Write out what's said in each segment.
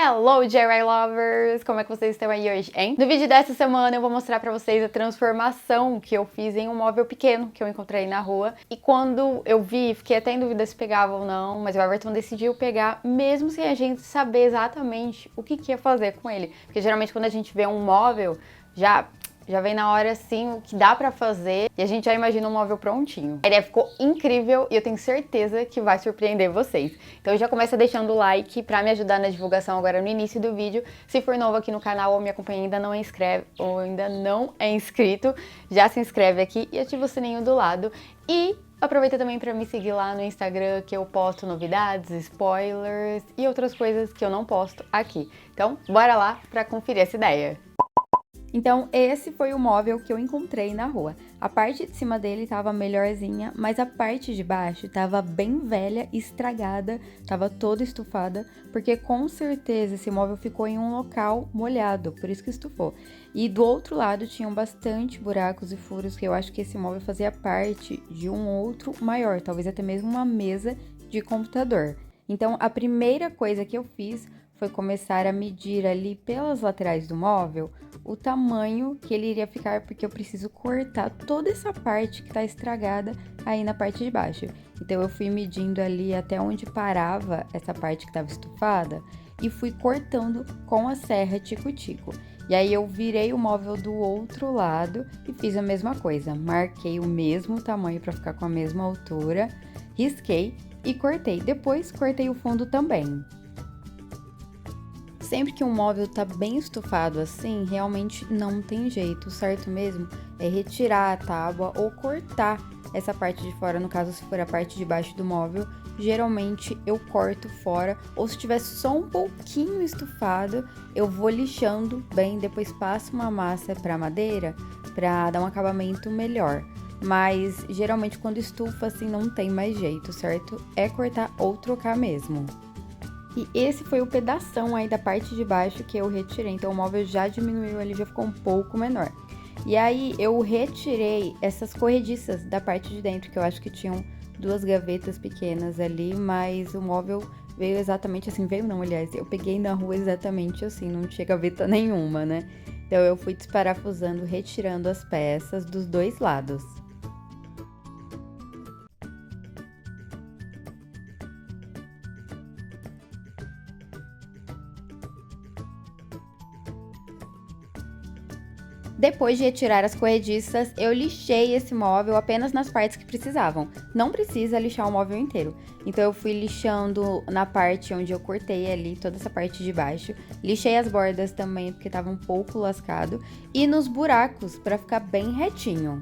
Hello, DIY Lovers! Como é que vocês estão aí hoje, hein? No vídeo dessa semana eu vou mostrar pra vocês a transformação que eu fiz em um móvel pequeno que eu encontrei na rua. E quando eu vi, fiquei até em dúvida se pegava ou não, mas o Everton decidiu pegar mesmo sem a gente saber exatamente o que ia fazer com ele. Porque geralmente quando a gente vê um móvel, já vem na hora, assim, o que dá pra fazer e a gente já imagina um móvel prontinho. A ideia ficou incrível e eu tenho certeza que vai surpreender vocês. Então já começa deixando o like pra me ajudar na divulgação agora no início do vídeo. Se for novo aqui no canal ou me acompanha e ainda não é inscrito, já se inscreve aqui e ativa o sininho do lado. E aproveita também para me seguir lá no Instagram, que eu posto novidades, spoilers e outras coisas que eu não posto aqui. Então, bora lá para conferir essa ideia. Então, esse foi o móvel que eu encontrei na rua. A parte de cima dele tava melhorzinha, mas a parte de baixo tava bem velha, estragada, tava toda estufada, porque com certeza esse móvel ficou em um local molhado, por isso que estufou. E do outro lado tinham bastante buracos e furos, que eu acho que esse móvel fazia parte de um outro maior, talvez até mesmo uma mesa de computador. Então, a primeira coisa que eu fiz foi começar a medir ali pelas laterais do móvel o tamanho que ele iria ficar, porque eu preciso cortar toda essa parte que tá estragada aí na parte de baixo. Então eu fui medindo ali até onde parava essa parte que tava estufada e fui cortando com a serra tico-tico. E aí eu virei o móvel do outro lado e fiz a mesma coisa. Marquei o mesmo tamanho para ficar com a mesma altura, risquei e cortei. Depois cortei o fundo também. Sempre que um móvel tá bem estufado assim, realmente não tem jeito, o certo mesmo é retirar a tábua ou cortar essa parte de fora, no caso se for a parte de baixo do móvel, geralmente eu corto fora, ou se tiver só um pouquinho estufado, eu vou lixando bem, depois passo uma massa pra madeira pra dar um acabamento melhor. Mas geralmente quando estufa assim não tem mais jeito, certo? É cortar ou trocar mesmo. E esse foi o pedação aí da parte de baixo que eu retirei, então o móvel já diminuiu, ele já ficou um pouco menor. E aí eu retirei essas corrediças da parte de dentro, que eu acho que tinham duas gavetas pequenas ali, mas o móvel veio exatamente assim, veio não, aliás, eu peguei na rua exatamente assim, não tinha gaveta nenhuma, né? Então eu fui desparafusando, retirando as peças dos dois lados. Depois de retirar as corrediças, eu lixei esse móvel apenas nas partes que precisavam. Não precisa lixar o móvel inteiro. Então eu fui lixando na parte onde eu cortei ali, toda essa parte de baixo. Lixei as bordas também, porque estava um pouco lascado. E nos buracos, para ficar bem retinho.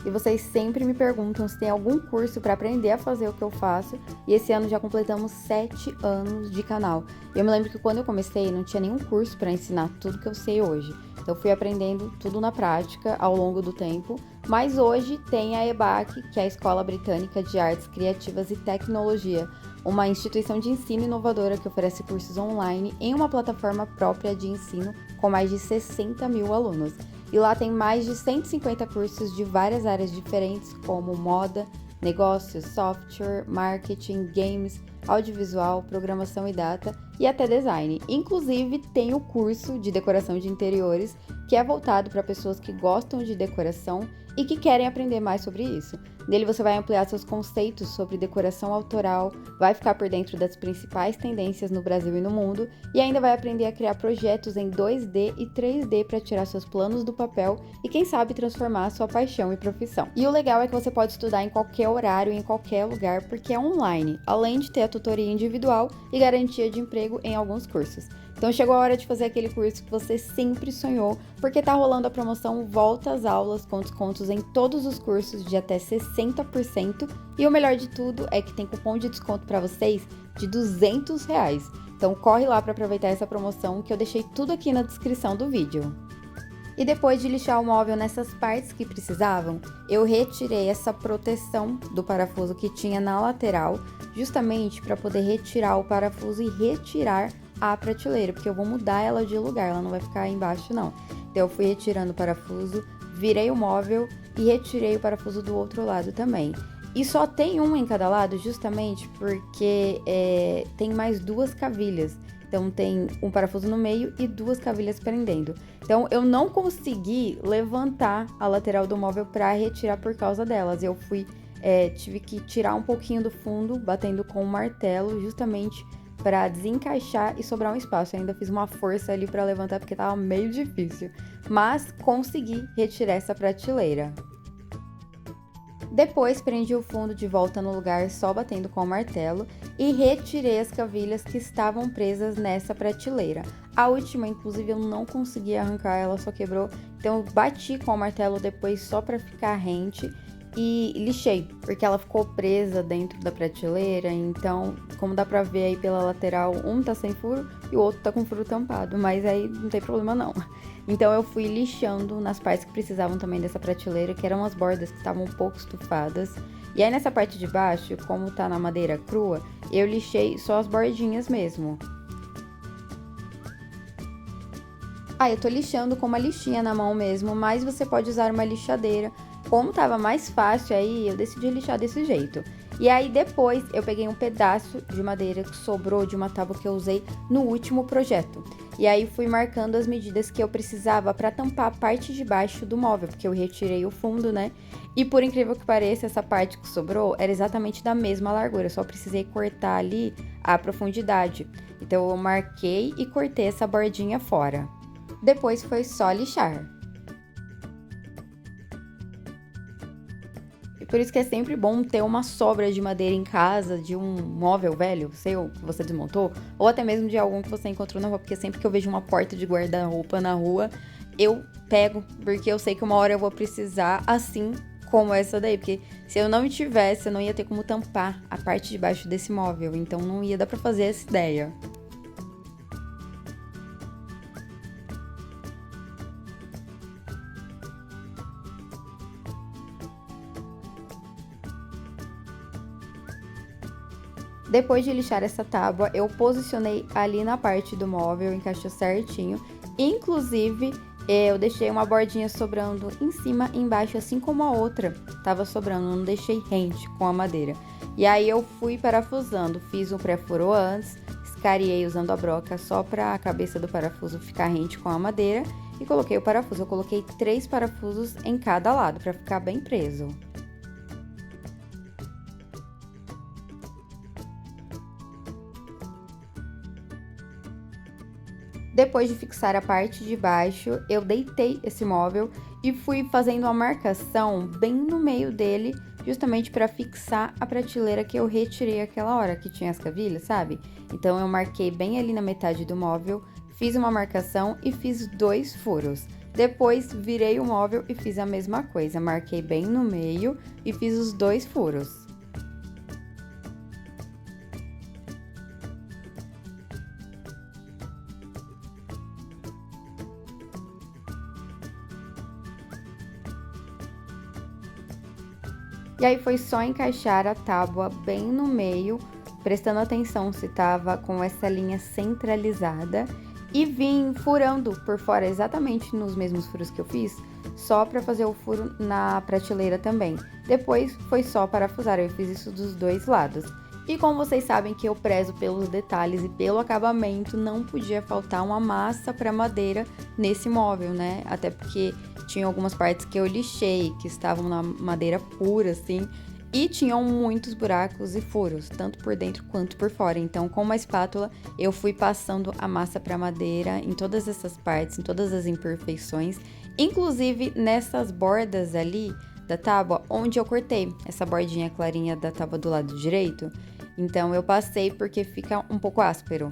E vocês sempre me perguntam se tem algum curso para aprender a fazer o que eu faço. E esse ano já completamos 7 anos de canal. E eu me lembro que quando eu comecei não tinha nenhum curso para ensinar tudo que eu sei hoje. Então eu fui aprendendo tudo na prática ao longo do tempo. Mas hoje tem a EBAC, que é a Escola Britânica de Artes Criativas e Tecnologia. Uma instituição de ensino inovadora que oferece cursos online em uma plataforma própria de ensino com mais de 60 mil alunos. E lá tem mais de 150 cursos de várias áreas diferentes, como moda, negócios, software, marketing, games, audiovisual, programação e data e até design. Inclusive, tem o curso de decoração de interiores, que é voltado para pessoas que gostam de decoração e que querem aprender mais sobre isso. Nele você vai ampliar seus conceitos sobre decoração autoral, vai ficar por dentro das principais tendências no Brasil e no mundo e ainda vai aprender a criar projetos em 2D e 3D para tirar seus planos do papel e quem sabe transformar a sua paixão e profissão. E o legal é que você pode estudar em qualquer horário, em qualquer lugar, porque é online, além de ter a tutoria individual e garantia de emprego em alguns cursos. Então chegou a hora de fazer aquele curso que você sempre sonhou, porque tá rolando a promoção Volta às Aulas com descontos em todos os cursos de até 60%, e o melhor de tudo é que tem cupom de desconto para vocês de R$200. Então corre lá para aproveitar essa promoção, que eu deixei tudo aqui na descrição do vídeo. E depois de lixar o móvel nessas partes que precisavam, eu retirei essa proteção do parafuso que tinha na lateral, justamente para poder retirar o parafuso e retirar a prateleira, porque eu vou mudar ela de lugar, ela não vai ficar aí embaixo não. Então eu fui retirando o parafuso, virei o móvel e retirei o parafuso do outro lado também. E só tem um em cada lado justamente porque tem mais 2 cavilhas. Então tem um parafuso no meio e 2 cavilhas prendendo. Então eu não consegui levantar a lateral do móvel para retirar por causa delas. Eu tive que tirar um pouquinho do fundo, batendo com um martelo, justamente para desencaixar e sobrar um espaço. Eu ainda fiz uma força ali para levantar porque tava meio difícil, mas consegui retirar essa prateleira. Depois prendi o fundo de volta no lugar só batendo com o martelo e retirei as cavilhas que estavam presas nessa prateleira. A última, inclusive, eu não consegui arrancar, ela só quebrou, então eu bati com o martelo depois só para ficar rente e lixei, porque ela ficou presa dentro da prateleira, então, como dá pra ver aí pela lateral, um tá sem furo e o outro tá com furo tampado, mas aí não tem problema não. Então eu fui lixando nas partes que precisavam também dessa prateleira, que eram as bordas que estavam um pouco estufadas. E aí nessa parte de baixo, como tá na madeira crua, eu lixei só as bordinhas mesmo. Eu tô lixando com uma lixinha na mão mesmo, mas você pode usar uma lixadeira. Como tava mais fácil aí, eu decidi lixar desse jeito. E aí depois eu peguei um pedaço de madeira que sobrou de uma tábua que eu usei no último projeto. E aí fui marcando as medidas que eu precisava para tampar a parte de baixo do móvel, porque eu retirei o fundo, né? E por incrível que pareça, essa parte que sobrou era exatamente da mesma largura, eu só precisei cortar ali a profundidade. Então eu marquei e cortei essa bordinha fora. Depois foi só lixar. E por isso que é sempre bom ter uma sobra de madeira em casa, de um móvel velho seu, que você desmontou, ou até mesmo de algum que você encontrou na rua, porque sempre que eu vejo uma porta de guarda-roupa na rua, eu pego, porque eu sei que uma hora eu vou precisar, assim como essa daí, porque se eu não tivesse, eu não ia ter como tampar a parte de baixo desse móvel, então não ia dar pra fazer essa ideia. Depois de lixar essa tábua, eu posicionei ali na parte do móvel, encaixou certinho. Inclusive, eu deixei uma bordinha sobrando em cima e embaixo, assim como a outra tava sobrando, não deixei rente com a madeira. E aí eu fui parafusando, fiz um pré-furo antes, escariei usando a broca só para a cabeça do parafuso ficar rente com a madeira e coloquei o parafuso. Eu coloquei 3 parafusos em cada lado para ficar bem preso. Depois de fixar a parte de baixo, eu deitei esse móvel e fui fazendo uma marcação bem no meio dele, justamente para fixar a prateleira que eu retirei aquela hora, que tinha as cavilhas, sabe? Então eu marquei bem ali na metade do móvel, fiz uma marcação e fiz 2 furos. Depois virei o móvel e fiz a mesma coisa, marquei bem no meio e fiz os 2 furos. E aí foi só encaixar a tábua bem no meio, prestando atenção se tava com essa linha centralizada e vim furando por fora exatamente nos mesmos furos que eu fiz, só para fazer o furo na prateleira também. Depois foi só parafusar, eu fiz isso dos 2 lados. E como vocês sabem que eu prezo pelos detalhes e pelo acabamento, não podia faltar uma massa para madeira nesse móvel, né? Até porque tinha algumas partes que eu lixei, que estavam na madeira pura, assim, e tinham muitos buracos e furos, tanto por dentro quanto por fora. Então, com uma espátula, eu fui passando a massa para madeira em todas essas partes, em todas as imperfeições, inclusive nessas bordas ali da tábua, onde eu cortei essa bordinha clarinha da tábua do lado direito. Então, eu passei porque fica um pouco áspero.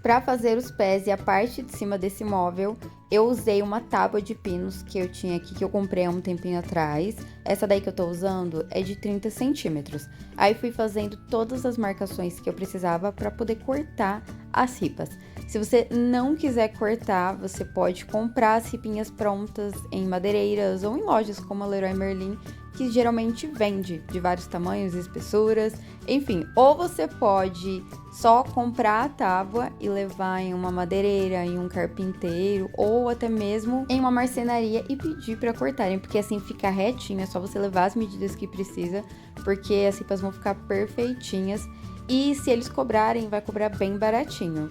Para fazer os pés e a parte de cima desse móvel, eu usei uma tábua de pinos que eu tinha aqui, que eu comprei há um tempinho atrás. Essa daí que eu tô usando é de 30 centímetros. Aí fui fazendo todas as marcações que eu precisava para poder cortar as ripas. Se você não quiser cortar, você pode comprar as ripinhas prontas em madeireiras ou em lojas como a Leroy Merlin, que geralmente vende de vários tamanhos e espessuras. Enfim, ou você pode só comprar a tábua e levar em uma madeireira, em um carpinteiro, ou até mesmo em uma marcenaria e pedir para cortarem, porque assim fica retinho, é só você levar as medidas que precisa, porque as ripas vão ficar perfeitinhas. E se eles cobrarem, vai cobrar bem baratinho.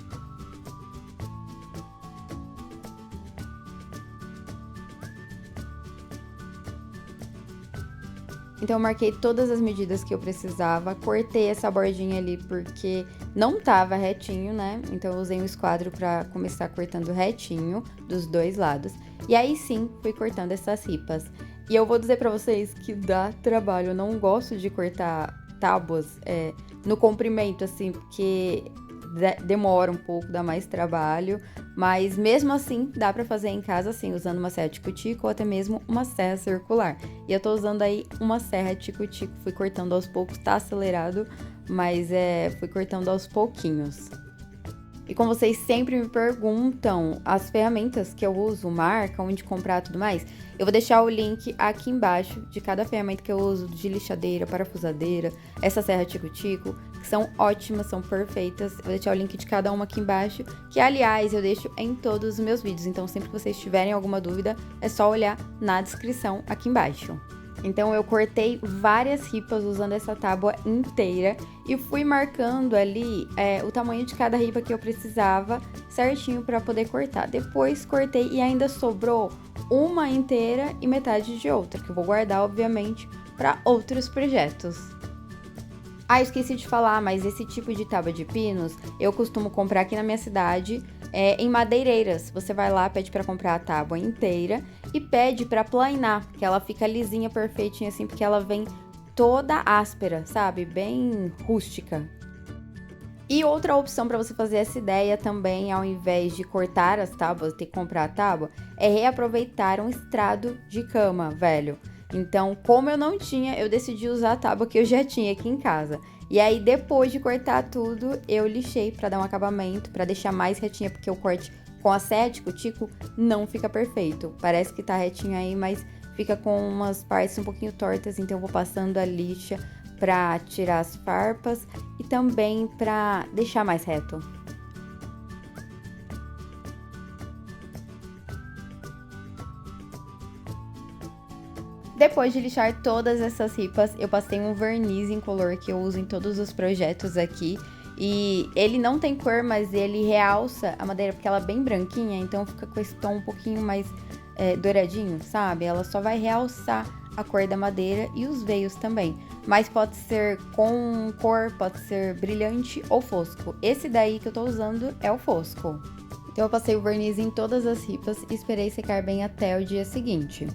Então eu marquei todas as medidas que eu precisava, cortei essa bordinha ali porque não tava retinho, né? Então eu usei um esquadro para começar cortando retinho dos dois lados. E aí sim, fui cortando essas ripas. E eu vou dizer para vocês que dá trabalho, eu não gosto de cortar tábuas no comprimento, assim, porque demora um pouco, dá mais trabalho, mas mesmo assim dá pra fazer em casa assim, usando uma serra tico-tico ou até mesmo uma serra circular. E eu tô usando aí uma serra tico-tico, fui cortando aos poucos, tá acelerado, mas fui cortando aos pouquinhos. E como vocês sempre me perguntam, as ferramentas que eu uso, marca, onde comprar e tudo mais, eu vou deixar o link aqui embaixo de cada ferramenta que eu uso, de lixadeira, parafusadeira, essa serra tico-tico, que são ótimas, são perfeitas. Eu vou deixar o link de cada uma aqui embaixo, que aliás eu deixo em todos os meus vídeos, então sempre que vocês tiverem alguma dúvida, é só olhar na descrição aqui embaixo. Então eu cortei várias ripas usando essa tábua inteira e fui marcando ali o tamanho de cada ripa que eu precisava certinho para poder cortar. Depois cortei e ainda sobrou uma inteira e metade de outra, que eu vou guardar obviamente para outros projetos. Ah, esqueci de falar, mas esse tipo de tábua de pinos eu costumo comprar aqui na minha cidade em madeireiras. Você vai lá, pede para comprar a tábua inteira e pede para planar, que ela fica lisinha, perfeitinha assim, porque ela vem toda áspera, sabe? Bem rústica. E outra opção para você fazer essa ideia também, ao invés de cortar as tábuas, ter que comprar a tábua, é reaproveitar um estrado de cama, velho. Então, como eu não tinha, eu decidi usar a tábua que eu já tinha aqui em casa. E aí, depois de cortar tudo, eu lixei para dar um acabamento, para deixar mais retinha, porque o corte com a serra tico-tico não fica perfeito. Parece que tá retinho aí, mas fica com umas partes um pouquinho tortas, então eu vou passando a lixa para tirar as farpas e também para deixar mais reto. Depois de lixar todas essas ripas, eu passei um verniz incolor que eu uso em todos os projetos aqui. E ele não tem cor, mas ele realça a madeira, porque ela é bem branquinha, então fica com esse tom um pouquinho mais douradinho, sabe? Ela só vai realçar a cor da madeira e os veios também. Mas pode ser com cor, pode ser brilhante ou fosco. Esse daí que eu tô usando é o fosco. Então eu passei o verniz em todas as ripas e esperei secar bem até o dia seguinte.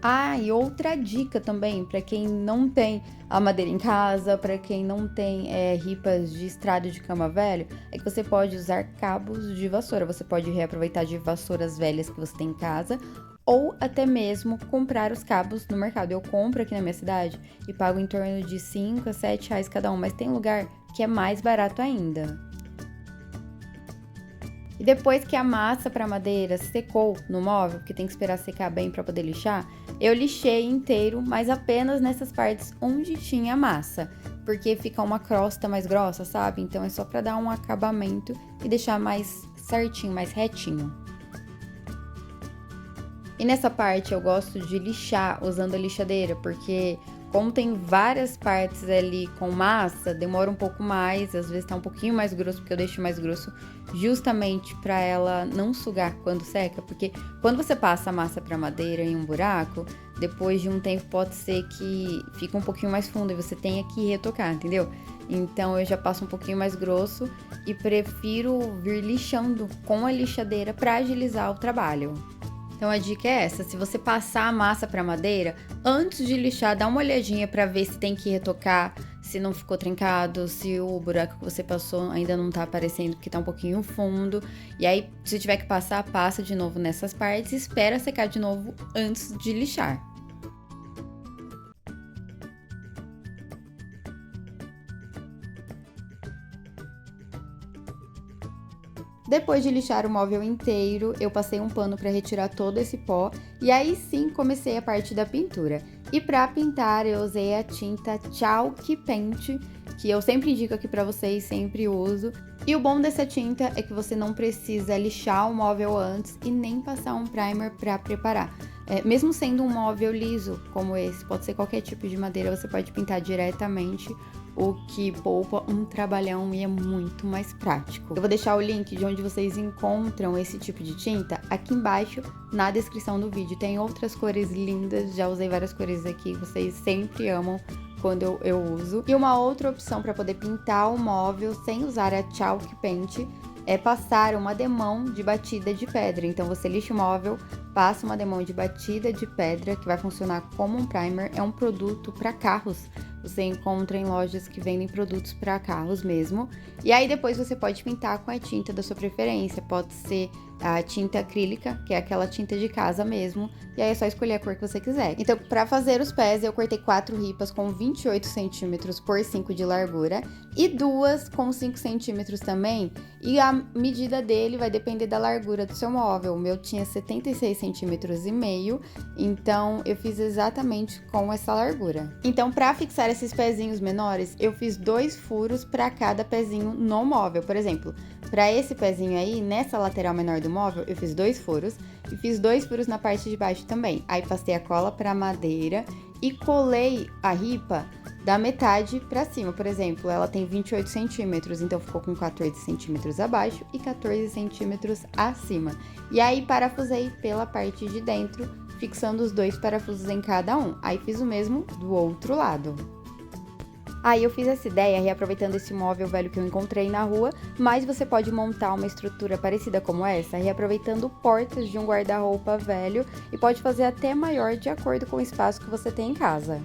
Ah, e outra dica também, para quem não tem a madeira em casa, para quem não tem ripas de estrado de cama velho, é que você pode usar cabos de vassoura. Você pode reaproveitar de vassouras velhas que você tem em casa, ou até mesmo comprar os cabos no mercado. Eu compro aqui na minha cidade e pago em torno de 5 a 7 reais cada um, mas tem lugar que é mais barato ainda. E depois que a massa para madeira secou no móvel, porque tem que esperar secar bem para poder lixar, eu lixei inteiro, mas apenas nessas partes onde tinha massa, porque fica uma crosta mais grossa, sabe? Então é só para dar um acabamento e deixar mais certinho, mais retinho. E nessa parte eu gosto de lixar usando a lixadeira, porque como tem várias partes ali com massa, demora um pouco mais, às vezes tá um pouquinho mais grosso, porque eu deixo mais grosso justamente para ela não sugar quando seca, porque quando você passa a massa para madeira em um buraco, depois de um tempo pode ser que fique um pouquinho mais fundo e você tenha que retocar, entendeu? Então eu já passo um pouquinho mais grosso e prefiro vir lixando com a lixadeira para agilizar o trabalho. Então a dica é essa, se você passar a massa para madeira, antes de lixar, dá uma olhadinha para ver se tem que retocar, se não ficou trincado, se o buraco que você passou ainda não tá aparecendo porque tá um pouquinho fundo. E aí, se tiver que passar, passa de novo nessas partes e espera secar de novo antes de lixar. Depois de lixar o móvel inteiro, eu passei um pano para retirar todo esse pó e aí sim comecei a parte da pintura. E para pintar eu usei a tinta Chalk Paint, que eu sempre indico aqui para vocês, sempre uso. E o bom dessa tinta é que você não precisa lixar o móvel antes e nem passar um primer para preparar. Mesmo sendo um móvel liso como esse, pode ser qualquer tipo de madeira, você pode pintar diretamente, o que poupa um trabalhão e é muito mais prático. Eu vou deixar o link de onde vocês encontram esse tipo de tinta aqui embaixo na descrição do vídeo. Tem outras cores lindas, já usei várias cores aqui, vocês sempre amam quando eu uso. E uma outra opção para poder pintar o móvel sem usar a Chalk Paint é passar uma demão de batida de pedra. Então você lixa o móvel, passa uma demão de batida de pedra, que vai funcionar como um primer. É um produto para carros. Você encontra em lojas que vendem produtos para carros mesmo. E aí depois você pode pintar com a tinta da sua preferência. Pode ser a tinta acrílica, que é aquela tinta de casa mesmo. E aí é só escolher a cor que você quiser. Então, para fazer os pés, eu cortei 4 ripas com 28 centímetros por 5 de largura. E 2 com 5 centímetros também. E a medida dele vai depender da largura do seu móvel. O meu tinha 76 centímetros e meio. Então, eu fiz exatamente com essa largura. Então, para fixar esses pezinhos menores, eu fiz 2 furos para cada pezinho no móvel. Por exemplo, para esse pezinho aí, nessa lateral menor do móvel, eu fiz 2 furos e fiz 2 furos na parte de baixo também. Aí passei a cola para madeira e colei a ripa da metade para cima. Por exemplo, ela tem 28 centímetros, então ficou com 14 centímetros abaixo e 14 centímetros acima. E aí parafusei pela parte de dentro, fixando os 2 parafusos em cada um. Aí fiz o mesmo do outro lado. Aí eu fiz essa ideia reaproveitando esse móvel velho que eu encontrei na rua, mas você pode montar uma estrutura parecida como essa, reaproveitando portas de um guarda-roupa velho e pode fazer até maior de acordo com o espaço que você tem em casa.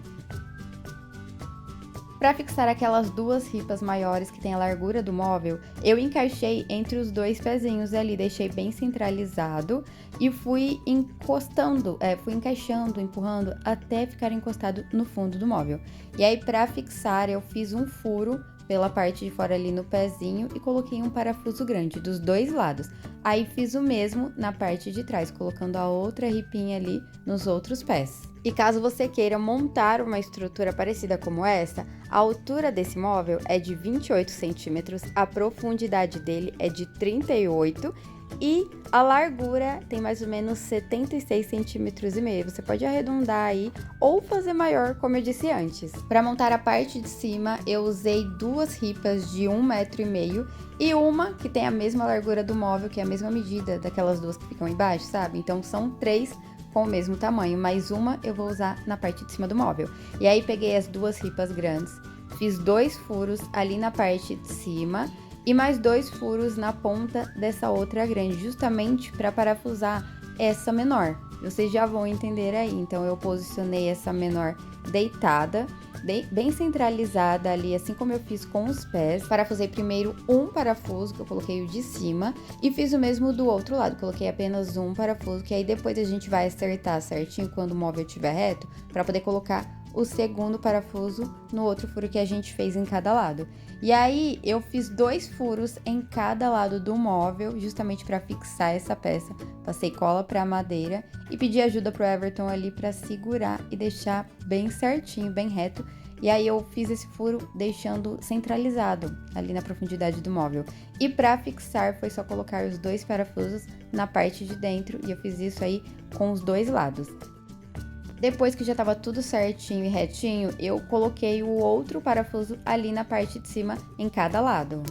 Para fixar aquelas 2 ripas maiores que tem a largura do móvel, eu encaixei entre os 2 pezinhos ali, deixei bem centralizado e fui encostando, fui encaixando, empurrando até ficar encostado no fundo do móvel. E aí para fixar eu fiz um furo pela parte de fora ali no pezinho e coloquei um parafuso grande dos 2 lados. Aí fiz o mesmo na parte de trás, colocando a outra ripinha ali nos outros pés. E caso você queira montar uma estrutura parecida como essa, a altura desse móvel é de 28 centímetros, a profundidade dele é de 38 e a largura tem mais ou menos 76 centímetros e meio. Você pode arredondar aí ou fazer maior, como eu disse antes. Para montar a parte de cima, eu usei 2 ripas de 1,5 m e uma que tem a mesma largura do móvel, que é a mesma medida daquelas 2 que ficam embaixo, sabe? Então são 3 com o mesmo tamanho, mas uma eu vou usar na parte de cima do móvel. E aí peguei as 2 ripas grandes, fiz 2 furos ali na parte de cima e mais 2 furos na ponta dessa outra grande, justamente para parafusar essa menor. Vocês já vão entender aí. Então eu posicionei essa menor deitada, bem centralizada ali, assim como eu fiz com os pés. Parafusei primeiro um parafuso, que eu coloquei o de cima, e fiz o mesmo do outro lado, coloquei apenas um parafuso, que aí depois a gente vai acertar certinho quando o móvel estiver reto, para poder colocar o segundo parafuso no outro furo que a gente fez em cada lado. E aí eu fiz 2 furos em cada lado do móvel, justamente para fixar essa peça. Passei cola para madeira e pedi ajuda pro Everton ali para segurar e deixar bem certinho, bem reto. E aí eu fiz esse furo deixando centralizado ali na profundidade do móvel. E para fixar foi só colocar os 2 parafusos na parte de dentro e eu fiz isso aí com os 2 lados. Depois que já estava tudo certinho e retinho, eu coloquei o outro parafuso ali na parte de cima em cada lado.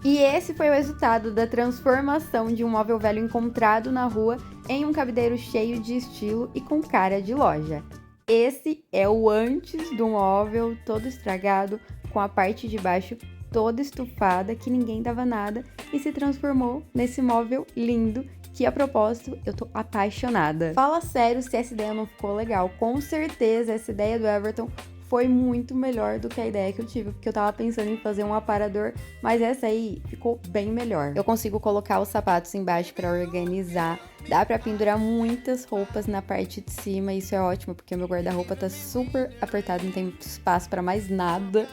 E esse foi o resultado da transformação de um móvel velho encontrado na rua em um cabideiro cheio de estilo e com cara de loja. Esse é o antes do móvel todo estragado, com a parte de baixo toda estufada, que ninguém dava nada, e se transformou nesse móvel lindo que, a propósito, eu tô apaixonada. Fala sério se essa ideia não ficou legal. Com certeza essa ideia do Everton foi muito melhor do que a ideia que eu tive, porque eu tava pensando em fazer um aparador, mas essa aí ficou bem melhor. Eu consigo colocar os sapatos embaixo pra organizar, dá pra pendurar muitas roupas na parte de cima, isso é ótimo, porque o meu guarda-roupa tá super apertado, não tem espaço pra mais nada.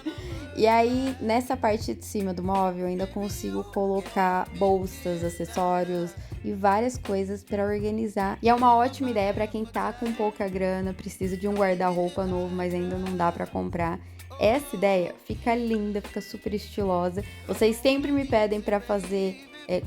E aí, nessa parte de cima do móvel, eu ainda consigo colocar bolsas, acessórios e várias coisas para organizar. E é uma ótima ideia para quem tá com pouca grana, precisa de um guarda-roupa novo, mas ainda não dá para comprar. Essa ideia fica linda, fica super estilosa. Vocês sempre me pedem para fazer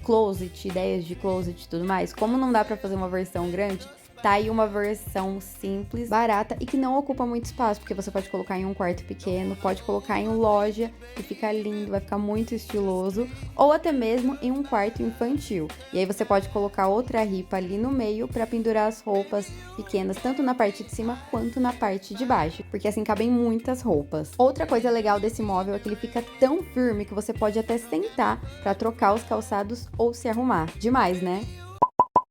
closet, ideias de closet e tudo mais. Como não dá para fazer uma versão grande, tá aí uma versão simples, barata e que não ocupa muito espaço, porque você pode colocar em um quarto pequeno, pode colocar em loja, que fica lindo, vai ficar muito estiloso, ou até mesmo em um quarto infantil. E aí você pode colocar outra ripa ali no meio para pendurar as roupas pequenas, tanto na parte de cima quanto na parte de baixo, porque assim cabem muitas roupas. Outra coisa legal desse móvel é que ele fica tão firme que você pode até sentar para trocar os calçados ou se arrumar. Demais, né?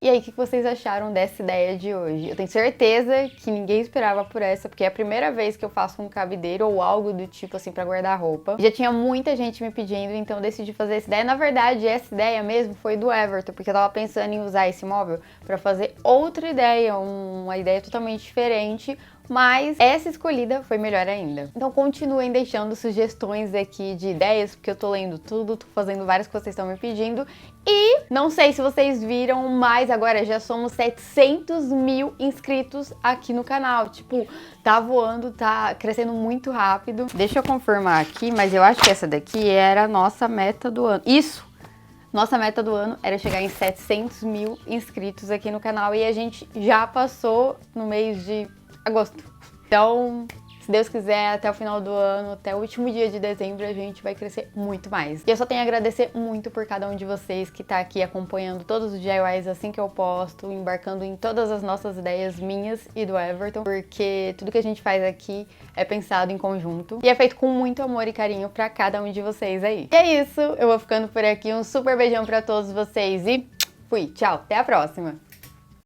E aí, o que vocês acharam dessa ideia de hoje? Eu tenho certeza que ninguém esperava por essa, porque é a primeira vez que eu faço um cabideiro ou algo do tipo assim pra guardar roupa. Já tinha muita gente me pedindo, então eu decidi fazer essa ideia. Na verdade, essa ideia mesmo foi do Everton, porque eu tava pensando em usar esse móvel pra fazer outra ideia, uma ideia totalmente diferente, mas essa escolhida foi melhor ainda. Então continuem deixando sugestões aqui de ideias, porque eu tô lendo tudo, tô fazendo várias que vocês estão me pedindo. E não sei se vocês viram, mas agora já somos 700 mil inscritos aqui no canal. Tipo, tá voando, tá crescendo muito rápido. Deixa eu confirmar aqui, mas eu acho que essa daqui era a nossa meta do ano. Isso! Nossa meta do ano era chegar em 700 mil inscritos aqui no canal e a gente já passou no mês de agosto. Então, se Deus quiser, até o final do ano, até o último dia de dezembro, a gente vai crescer muito mais. E eu só tenho a agradecer muito por cada um de vocês que tá aqui acompanhando todos os DIYs assim que eu posto, embarcando em todas as nossas ideias minhas e do Everton, porque tudo que a gente faz aqui é pensado em conjunto e é feito com muito amor e carinho pra cada um de vocês aí. E é isso, eu vou ficando por aqui. Um super beijão pra todos vocês e fui, tchau, até a próxima!